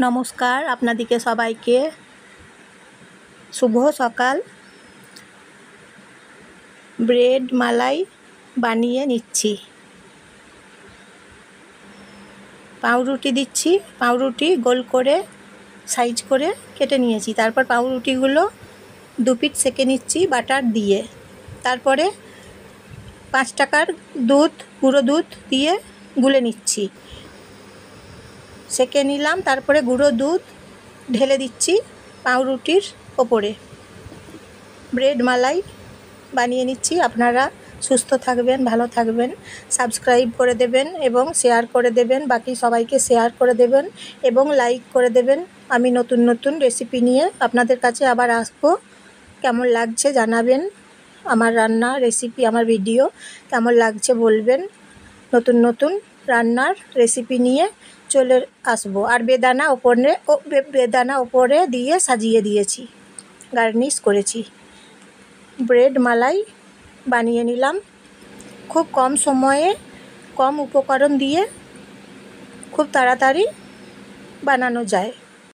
নমস্কার আপনাদেরকে সবাইকে শুভ সকাল। ব্রেড মালাই বানিয়ে নিচ্ছি। পাউরুটি দিচ্ছি, পাউরুটি গোল করে সাইজ করে কেটে নিয়েছি। তারপর পাউরুটিগুলো দু পিঠ সেঁকে নিচ্ছি বাটার দিয়ে। তারপরে 5 টাকার দুধ, গুঁড়ো দুধ দিয়ে গুলে নিচ্ছি। সেঁকে নিলাম, তারপরে গুঁড়ো দুধ ঢেলে দিচ্ছি পাউরুটির ওপরে। ব্রেড মালাই বানিয়ে নিচ্ছি। আপনারা সুস্থ থাকবেন, ভালো থাকবেন, সাবস্ক্রাইব করে দেবেন এবং শেয়ার করে দেবেন, বাকি সবাইকে শেয়ার করে দেবেন এবং লাইক করে দেবেন। আমি নতুন নতুন রেসিপি নিয়ে আপনাদের কাছে আবার আসবো। কেমন লাগছে জানাবেন, আমার রান্না রেসিপি, আমার ভিডিও কেমন লাগছে বলবেন। নতুন নতুন রান্নার রেসিপি নিয়ে চলে আসবো। আর বেদানা ওপরে দিয়ে সাজিয়ে দিয়েছি, গার্নিশ করেছি। ব্রেড মালাই বানিয়ে নিলাম। খুব কম সময়ে কম উপকরণ দিয়ে খুব তাড়াতাড়ি বানানো যায়।